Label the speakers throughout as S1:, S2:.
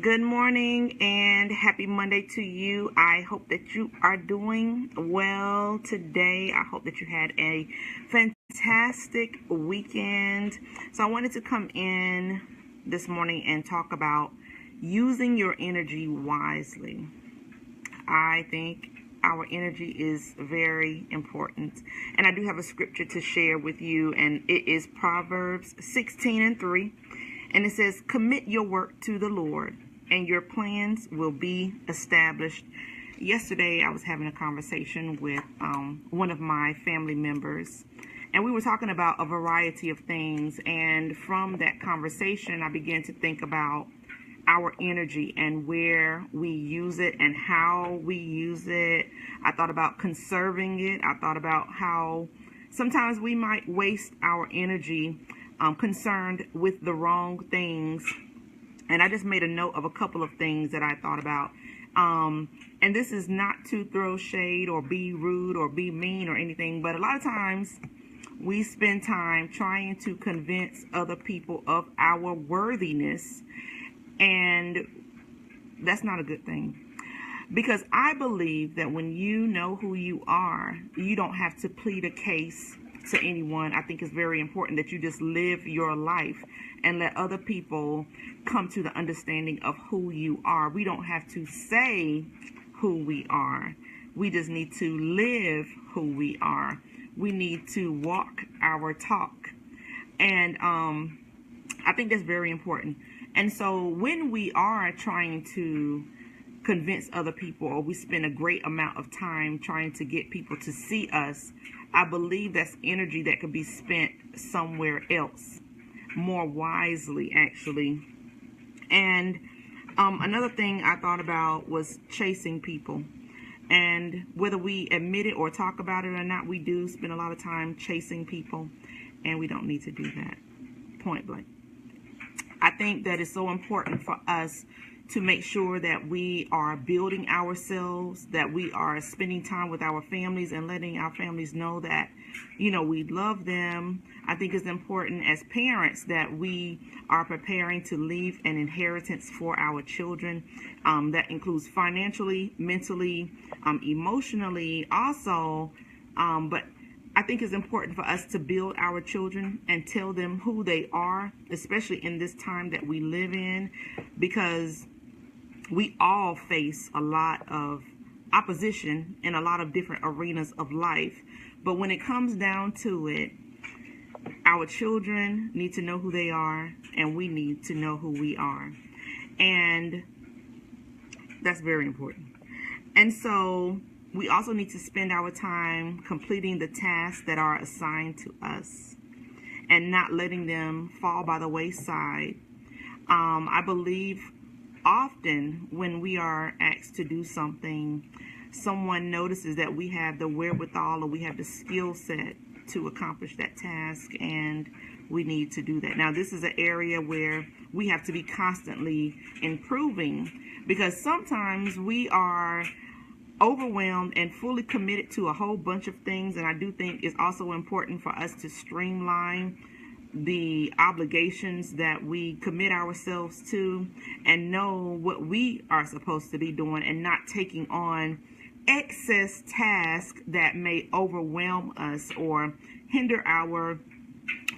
S1: Good morning and happy Monday to you. I hope that you are doing well today. I hope that you had a fantastic weekend. So I wanted to come in this morning and talk about using your energy wisely. I think our energy is very important. And I do have a scripture to share with you, and it is Proverbs 16:3. And it says, commit your work to the Lord, and your plans will be established. Yesterday, I was having a conversation with one of my family members, and we were talking about a variety of things. And from that conversation, I began to think about our energy and where we use it and how we use it. I thought about conserving it. I thought about how sometimes we might waste our energy concerned with the wrong things. And I just made a note of a couple of things that I thought about. And this is not to throw shade or be rude or be mean or anything, but a lot of times we spend time trying to convince other people of our worthiness, and that's not a good thing. Because I believe that when you know who you are, you don't have to plead a case to anyone. I think it's very important that you just live your life and let other people come to the understanding of who you are. We don't have to say who we are. We just need to live who we are. We need to walk our talk. And I think that's very important. And so when we are trying to convince other people, or we spend a great amount of time trying to get people to see us, I believe that's energy that could be spent somewhere else, more wisely, actually. And another thing I thought about was chasing people. And whether we admit it or talk about it or not, we do spend a lot of time chasing people, and we don't need to do that, point blank. I think that it's so important for us to make sure that we are building ourselves, that we are spending time with our families and letting our families know that, we love them. I think it's important as parents that we are preparing to leave an inheritance for our children. That includes financially, mentally, emotionally also. But I think it's important for us to build our children and tell them who they are, especially in this time that we live in, because we all face a lot of opposition in a lot of different arenas of life. But when it comes down to it, our children need to know who they are, and we need to know who we are. And that's very important. And so we also need to spend our time completing the tasks that are assigned to us and not letting them fall by the wayside. I believe often when we are asked to do something, someone notices that we have the wherewithal or we have the skill set to accomplish that task, and we need to do that. Now, this is an area where we have to be constantly improving, because sometimes we are overwhelmed and fully committed to a whole bunch of things. And I do think it's also important for us to streamline the obligations that we commit ourselves to and know what we are supposed to be doing, and not taking on excess tasks that may overwhelm us or hinder our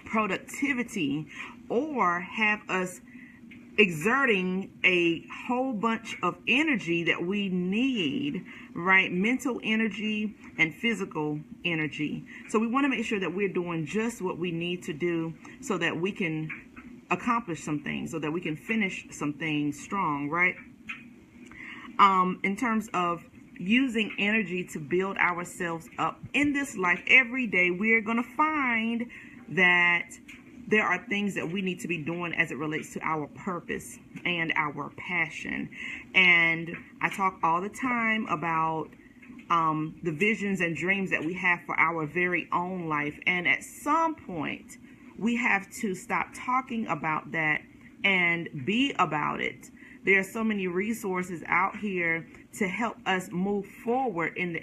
S1: productivity or have us exerting a whole bunch of energy that we need, right? Mental energy and physical energy. So we want to make sure that we're doing just what we need to do so that we can accomplish some things, so that we can finish some things strong, right? In terms of using energy to build ourselves up in this life every day, we're going to find that there are things that we need to be doing as it relates to our purpose and our passion. And I talk all the time about the visions and dreams that we have for our very own life. And at some point, we have to stop talking about that and be about it. There are so many resources out here to help us move forward in the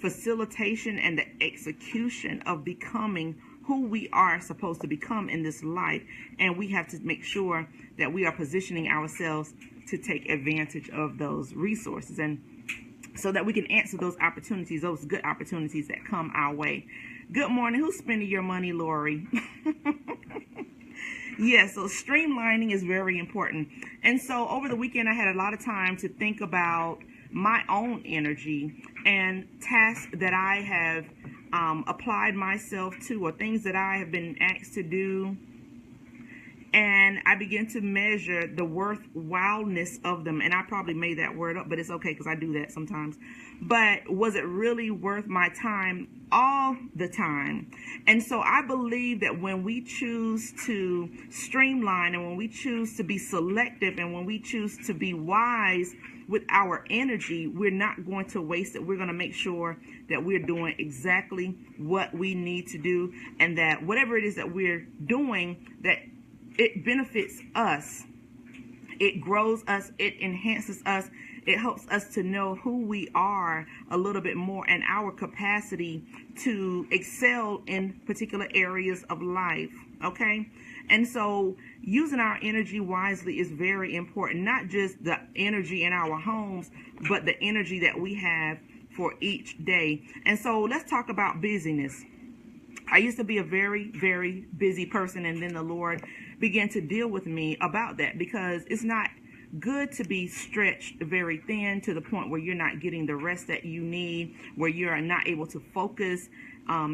S1: facilitation and the execution of becoming who we are supposed to become in this life, and we have to make sure that we are positioning ourselves to take advantage of those resources, and so that we can answer those opportunities, those good opportunities that come our way. Good morning. Who's spending your money, Lori? Yeah, so streamlining is very important. And so over the weekend, I had a lot of time to think about my own energy and tasks that I have applied myself to, or things that I have been asked to do. And I began to measure the worthwhileness of them. And I probably made that word up, but it's okay because I do that sometimes. But was it really worth my time all the time? And so I believe that when we choose to streamline, and when we choose to be selective, and when we choose to be wise with our energy, we're not going to waste it. We're going to make sure that we're doing exactly what we need to do, and that whatever it is that we're doing, that it benefits us, it grows us, it enhances us, it helps us to know who we are a little bit more, and our capacity to excel in particular areas of life. Okay? And so using our energy wisely is very important, not just the energy in our homes, but the energy that we have for each day. And so let's talk about busyness. I used to be a very, very busy person, and then the Lord began to deal with me about that, because it's not good to be stretched very thin to the point where you're not getting the rest that you need, where you're not able to focus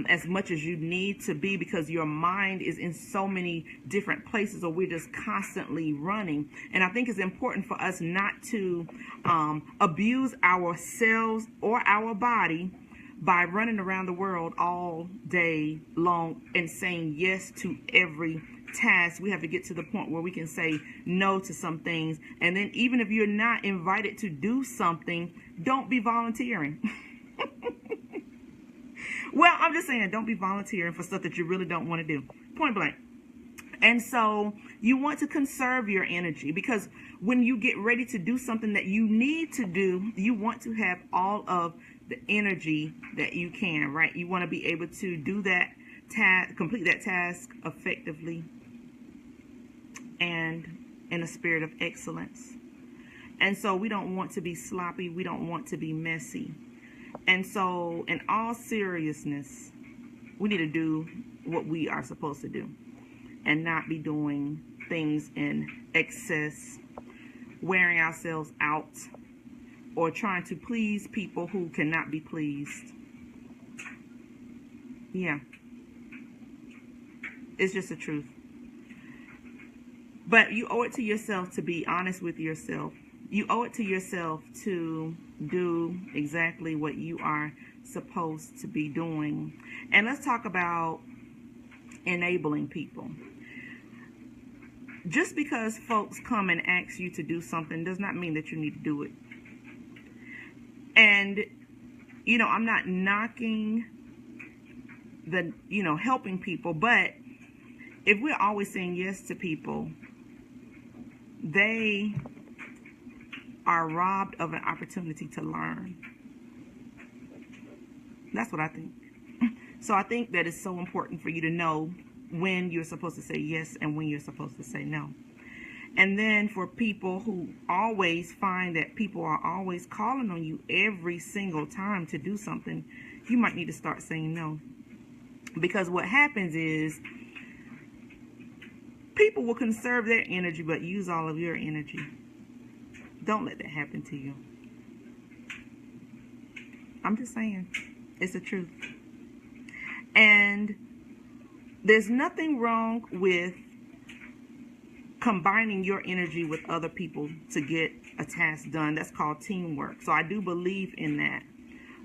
S1: as much as you need to be, because your mind is in so many different places, or we're just constantly running. And I think it's important for us not to abuse ourselves or our body by running around the world all day long and saying yes to every task. We have to get to the point where we can say no to some things. And then even if you're not invited to do something, don't be volunteering. Well, I'm just saying, don't be volunteering for stuff that you really don't want to do. Point blank. And so you want to conserve your energy, because when you get ready to do something that you need to do, you want to have all of the energy that you can, right? You want to be able to do that task, complete that task effectively and in a spirit of excellence. And so we don't want to be sloppy. We don't want to be messy. And so in all seriousness, we need to do what we are supposed to do and not be doing things in excess, wearing ourselves out, or trying to please people who cannot be pleased. Yeah. It's just the truth. But you owe it to yourself to be honest with yourself. You owe it to yourself to do exactly what you are supposed to be doing. And let's talk about enabling people. Just because folks come and ask you to do something does not mean that you need to do it. And, you know, I'm not knocking the, helping people, but if we're always saying yes to people, they are robbed of an opportunity to learn. That's what I think. So I think that it's so important for you to know when you're supposed to say yes and when you're supposed to say no. And then for people who always find that people are always calling on you every single time to do something, you might need to start saying no. Because what happens is people will conserve their energy but use all of your energy. Don't let that happen to you. I'm just saying. It's the truth. And there's nothing wrong with combining your energy with other people to get a task done. That's called teamwork. So I do believe in that.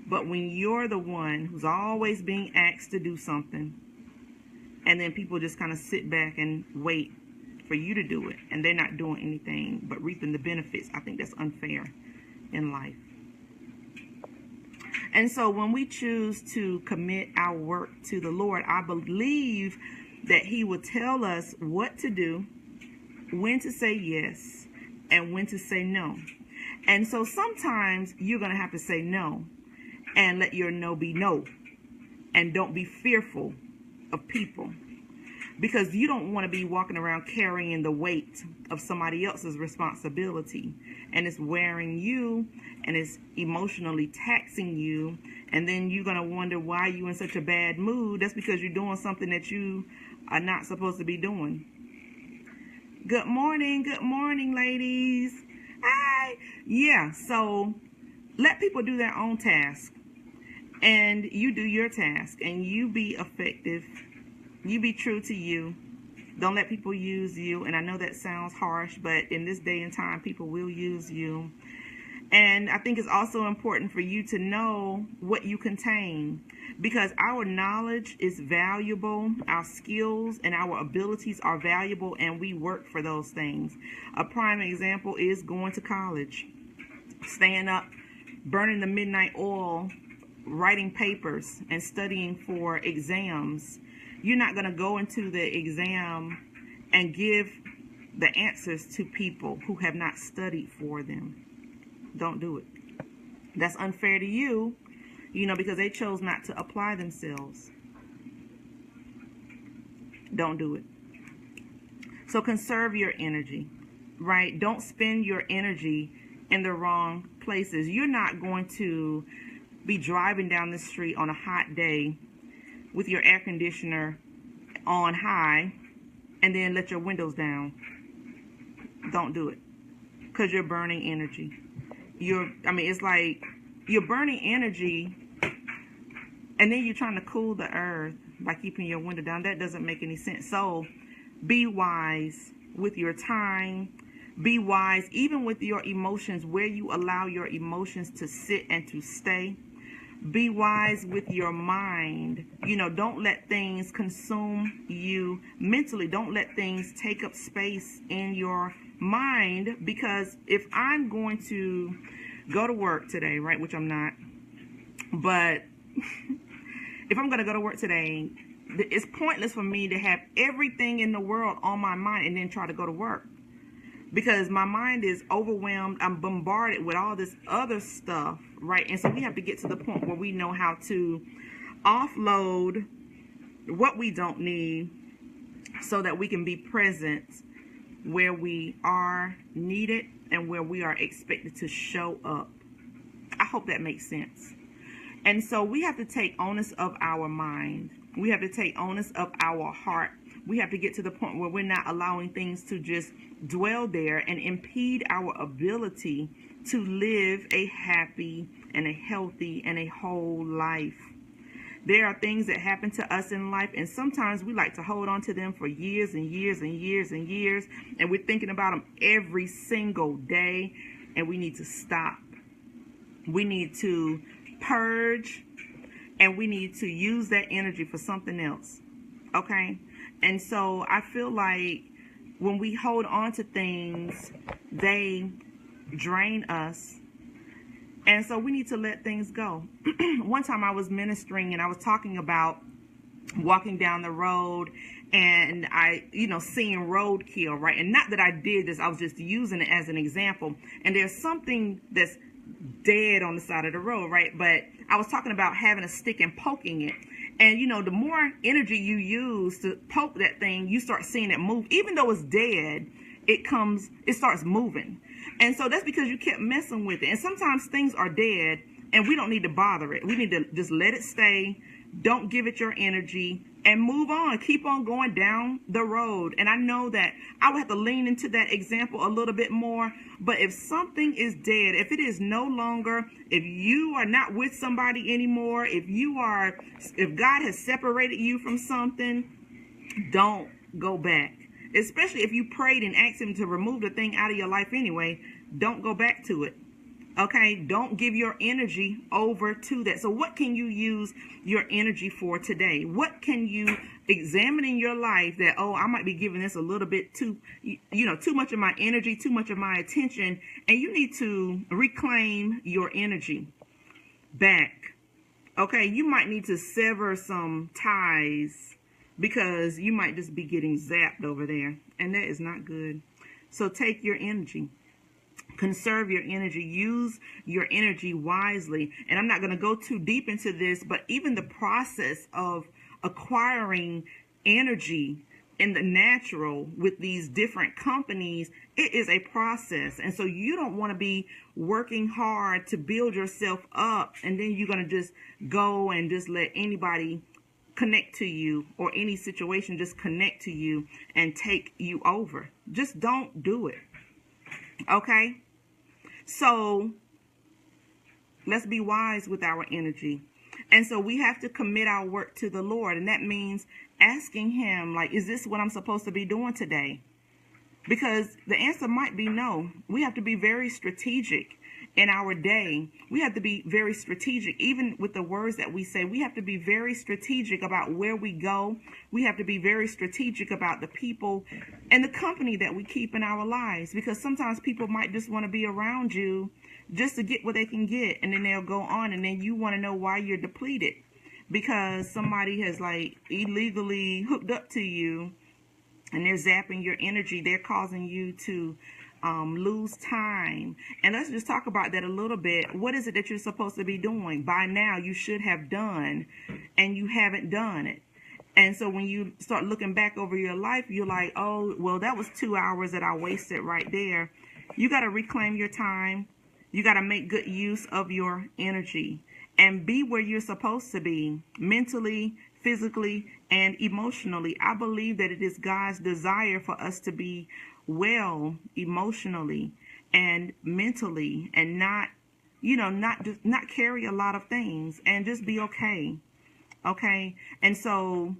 S1: But when you're the one who's always being asked to do something, and then people just kind of sit back and wait for you to do it, and they're not doing anything but reaping the benefits, I think that's unfair in life. And so when we choose to commit our work to the Lord, I believe that He will tell us what to do, when to say yes, and when to say no. And so sometimes you're going to have to say no and let your no be no. And don't be fearful of people, because you don't want to be walking around carrying the weight of somebody else's responsibility, and it's wearing you and it's emotionally taxing you, and then you're going to wonder why you're in such a bad mood. That's because you're doing something that you are not supposed to be doing. Good morning, ladies. Hi. Yeah, so let people do their own task, and you do your task, and you be effective. You be true to you. Don't let people use you. And I know that sounds harsh, but in this day and time, people will use you. And I think it's also important for you to know what you contain, because our knowledge is valuable, our skills and our abilities are valuable, and we work for those things. A prime example is going to college, staying up, burning the midnight oil, writing papers and studying for exams. You're not going to go into the exam and give the answers to people who have not studied for them. Don't do it. That's unfair to you, because they chose not to apply themselves. Don't do it. So conserve your energy, right? Don't spend your energy in the wrong places. You're not going to be driving down the street on a hot day with your air conditioner on high and then let your windows down. Don't do it, because you're burning energy. It's like you're burning energy, and then you're trying to cool the earth by keeping your window down. That doesn't make any sense. So be wise with your time. Be wise even with your emotions, where you allow your emotions to sit and to stay. Be wise with your mind. Don't let things consume you mentally. Don't let things take up space in your mind, because if I'm going to go to work today, right, which I'm not, but if I'm going to go to work today, it's pointless for me to have everything in the world on my mind and then try to go to work, because my mind is overwhelmed. I'm bombarded with all this other stuff, right? And so we have to get to the point where we know how to offload what we don't need so that we can be present where we are needed and where we are expected to show up. I hope that makes sense. And so we have to take onus of our mind. We have to take onus of our heart. We have to get to the point where we're not allowing things to just dwell there and impede our ability to live a happy and a healthy and a whole life. There are things that happen to us in life, and sometimes we like to hold on to them for years and years and years and years, and we're thinking about them every single day, and we need to stop. We need to purge, and we need to use that energy for something else, okay? And so I feel like when we hold on to things, they drain us. And so we need to let things go. One time I was ministering and I was talking about walking down the road and seeing roadkill, right? And not that I did this, I was just using it as an example. And there's something that's dead on the side of the road, right? But I was talking about having a stick and poking it. And, the more energy you use to poke that thing, you start seeing it move. Even though it's dead, it starts moving. And so that's because you kept messing with it. And sometimes things are dead and we don't need to bother it. We need to just let it stay. Don't give it your energy and move on. Keep on going down the road. And I know that I would have to lean into that example a little bit more. But if something is dead, if it is no longer, if you are not with somebody anymore, if God has separated you from something, don't go back. Especially if you prayed and asked him to remove the thing out of your life anyway, don't go back to it. Okay, don't give your energy over to that. So what can you use your energy for today? What can you examine in your life that, I might be giving this a little bit too much of my energy, too much of my attention, and you need to reclaim your energy back. Okay, you might need to sever some ties because you might just be getting zapped over there, and that is not good. So take your energy. Conserve your energy. Use your energy wisely. And I'm not going to go too deep into this, but even the process of acquiring energy in the natural with these different companies, it is a process. And so you don't want to be working hard to build yourself up, and then you're going to just go and just let anybody connect to you, or any situation just connect to you and take you over. Just don't do it. Okay? So let's be wise with our energy. And so we have to commit our work to the Lord. And that means asking him, like, is this what I'm supposed to be doing today? Because the answer might be no. We have to be very strategic in our day. We have to be very strategic, even with the words that we say. We have to be very strategic about where we go. We have to be very strategic about the people and the company that we keep in our lives, because sometimes people might just want to be around you just to get what they can get, and then they'll go on, and then you want to know why you're depleted, because somebody has like illegally hooked up to you and they're zapping your energy. They're causing you to lose time. And let's just talk about that a little bit. What is it that you're supposed to be doing? By now you should have done, and you haven't done it. And so when you start looking back over your life, you're like, oh, well, that was 2 hours that I wasted right there. You got to reclaim your time. You got to make good use of your energy and be where you're supposed to be, mentally, physically, and emotionally. I believe that it is God's desire for us to be well emotionally and mentally, and not carry a lot of things, and just be okay. Okay? And so,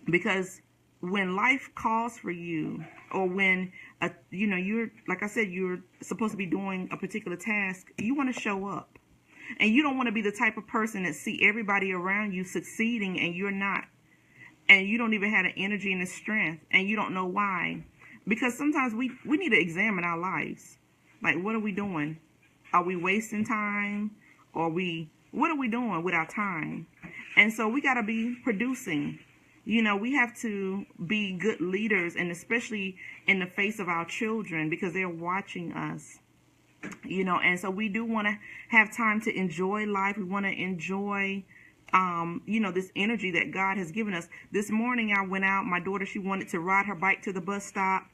S1: because when life calls for you, or when you're, like I said, you're supposed to be doing a particular task, you want to show up. And you don't want to be the type of person that see everybody around you succeeding and you're not. And you don't even have the energy and the strength, and you don't know why. Because sometimes we need to examine our lives. Like, what are we doing? Are we wasting time? What are we doing with our time? And so we got to be producing. We have to be good leaders, and especially in the face of our children, because they're watching us. And so we do want to have time to enjoy life. We want to enjoy, this energy that God has given us. This morning I went out. My daughter, she wanted to ride her bike to the bus stop,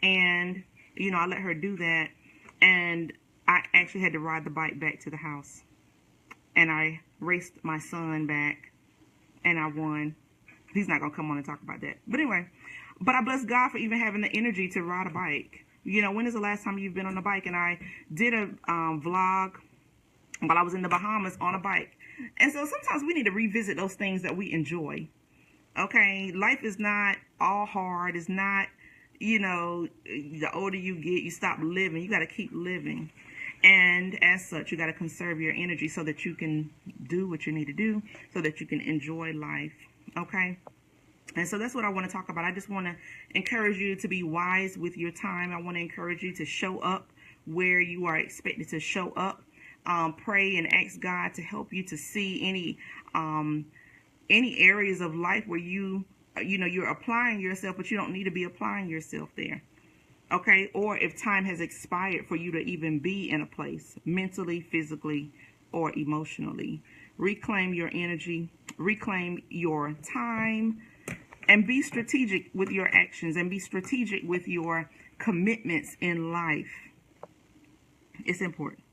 S1: and, I let her do that. And I actually had to ride the bike back to the house, and I raced my son back, and I won. He's not going to come on and talk about that. But anyway, I bless God for even having the energy to ride a bike. When is the last time you've been on a bike? And I did a vlog while I was in the Bahamas on a bike. And so sometimes we need to revisit those things that we enjoy. Okay? Life is not all hard. It's not, the older you get, you stop living. You got to keep living. And as such, you got to conserve your energy so that you can do what you need to do, so that you can enjoy life. Okay? And so that's what I want to talk about. I just want to encourage you to be wise with your time. I want to encourage you to show up where you are expected to show up. Pray and ask God to help you to see any areas of life where you're applying yourself, but you don't need to be applying yourself there. Okay? Or if time has expired for you to even be in a place, mentally, physically, or emotionally. Reclaim your energy, reclaim your time, and be strategic with your actions, and be strategic with your commitments in life. It's important.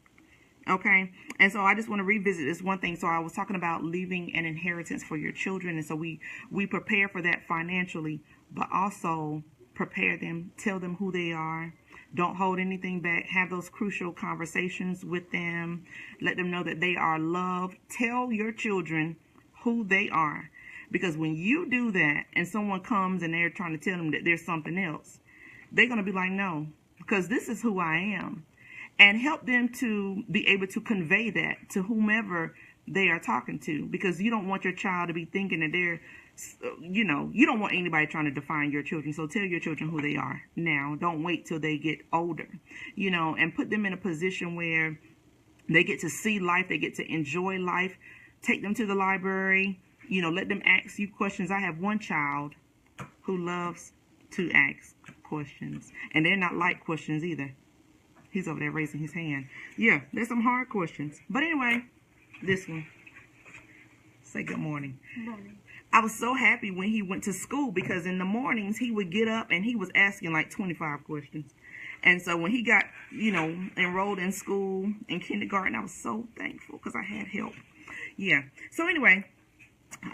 S1: Okay? And so I just want to revisit this one thing. So I was talking about leaving an inheritance for your children. And so we prepare for that financially, but also prepare them, tell them who they are. Don't hold anything back. Have those crucial conversations with them. Let them know that they are loved. Tell your children who they are. Because when you do that and someone comes and they're trying to tell them that there's something else, they're going to be like, no, because this is who I am. And help them to be able to convey that to whomever they are talking to. Because you don't want your child to be thinking that they're, you don't want anybody trying to define your children. So tell your children who they are now. Don't wait till they get older, and put them in a position where they get to see life. They get to enjoy life. Take them to the library. Let them ask you questions. I have one child who loves to ask questions. And they're not light questions either. He's over there raising his hand. Yeah, there's some hard questions. But anyway, this one. Say good morning.
S2: Good morning.
S1: I was so happy when he went to school, because in the mornings he would get up and he was asking like 25 questions. And so when he got, enrolled in school in kindergarten, I was so thankful because I had help. Yeah. So anyway,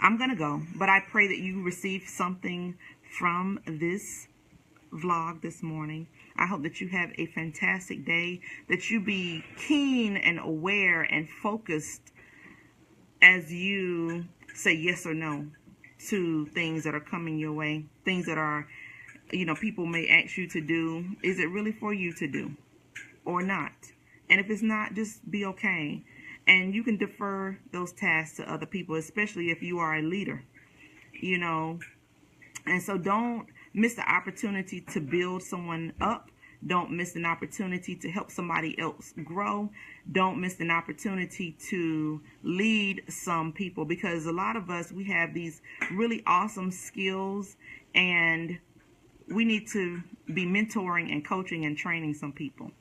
S1: I'm going to go, but I pray that you receive something from this vlog this morning. I hope that you have a fantastic day, that you be keen and aware and focused as you say yes or no to things that are coming your way, things that are, people may ask you to do. Is it really for you to do or not? And if it's not, just be okay. And you can defer those tasks to other people, especially if you are a leader, And so don't miss the opportunity to build someone up. Don't miss an opportunity to help somebody else grow. Don't miss an opportunity to lead some people, because a lot of us, we have these really awesome skills, and we need to be mentoring and coaching and training some people.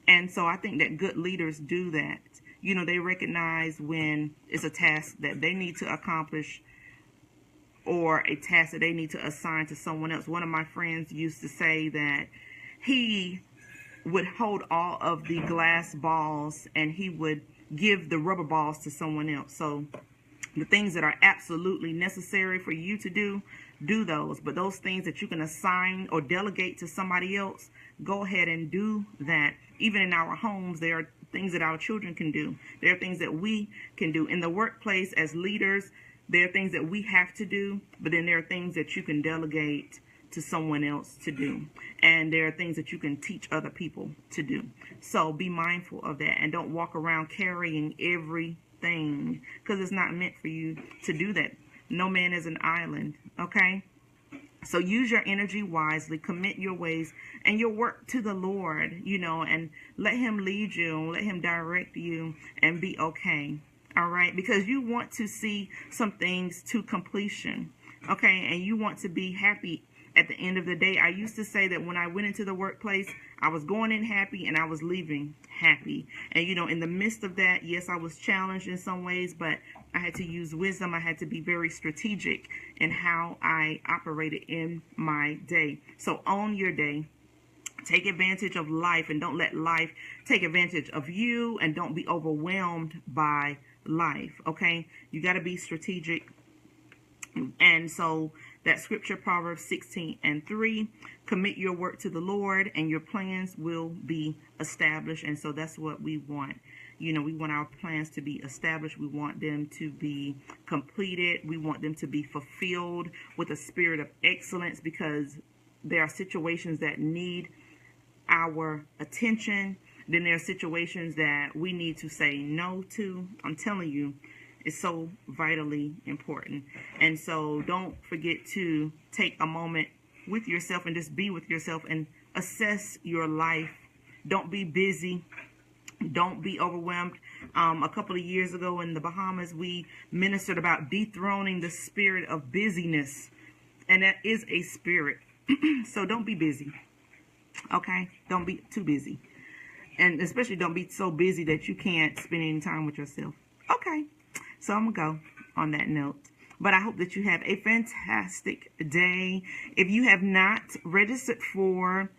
S1: And so I think that good leaders do that. They recognize when it's a task that they need to accomplish or a task that they need to assign to someone else. One of my friends used to say that he would hold all of the glass balls and he would give the rubber balls to someone else. So the things that are absolutely necessary for you to do those. But those things that you can assign or delegate to somebody else, go ahead and do that. Even in our homes, there are things that our children can do. There are things that we can do. In the workplace, as leaders, there are things that we have to do, but then there are things that you can delegate to someone else to do. And there are things that you can teach other people to do. So be mindful of that, and don't walk around carrying everything, because it's not meant for you to do that. No man is an island, okay? So use your energy wisely, commit your ways and your work to the Lord, and let him lead you, let him direct you, and be okay. All right, because you want to see some things to completion, okay? And you want to be happy at the end of the day. I used to say that when I went into the workplace, I was going in happy and I was leaving happy. And, in the midst of that, yes, I was challenged in some ways, but I had to use wisdom. I had to be very strategic in how I operated in my day. So own your day. Take advantage of life, and don't let life take advantage of you, and don't be overwhelmed by life, okay? You got to be strategic. And so that scripture, Proverbs 16:3, commit your work to the Lord and your plans will be established. And so that's what we want. We want our plans to be established. We want them to be completed. We want them to be fulfilled with a spirit of excellence, because there are situations that need our attention. Then there are situations that we need to say no to. I'm telling you, it's so vitally important. And so don't forget to take a moment with yourself and just be with yourself and assess your life. Don't be busy. Don't be overwhelmed. A couple of years ago in the Bahamas, we ministered about dethroning the spirit of busyness. And that is a spirit. So don't be busy. Okay? Don't be too busy. And especially don't be so busy that you can't spend any time with yourself. Okay. So I'm going to go on that note. But I hope that you have a fantastic day. If you have not registered for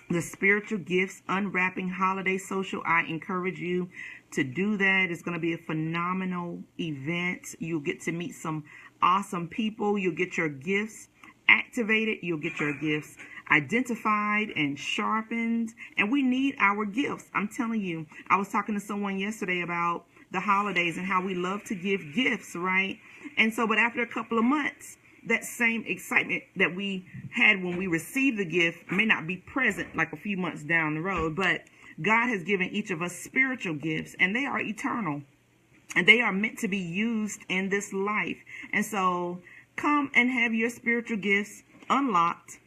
S1: the Spiritual Gifts Unwrapping Holiday Social, I encourage you to do that. It's going to be a phenomenal event. You'll get to meet some awesome people. You'll get your gifts activated. You'll get your gifts identified and sharpened. And we need our gifts. I'm telling you, I was talking to someone yesterday about the holidays and how we love to give gifts, right? And so, but after a couple of months, that same excitement that we had when we received the gift may not be present like a few months down the road. But God has given each of us spiritual gifts, and they are eternal, and they are meant to be used in this life. And so come and have your spiritual gifts unlocked,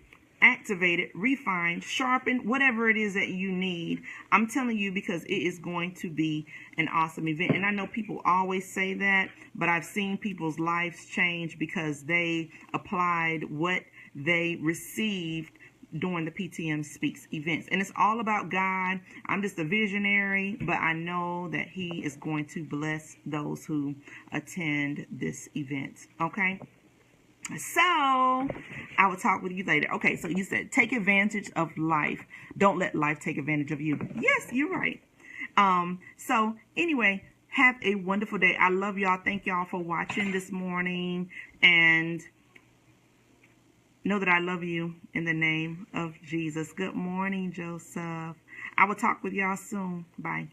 S1: activated, refined, sharpened, whatever it is that you need. I'm telling you, because it is going to be an awesome event. And I know people always say that, but I've seen people's lives change because they applied what they received during the PTM Speaks events. And it's all about God. I'm just a visionary, but I know that He is going to bless those who attend this event. Okay? So I will talk with you later. Okay, so you said take advantage of life. Don't let life take advantage of you. Yes, you're right. So anyway, have a wonderful day. I love y'all. Thank y'all for watching this morning. And know that I love you in the name of Jesus. Good morning, Joseph. I will talk with y'all soon. Bye.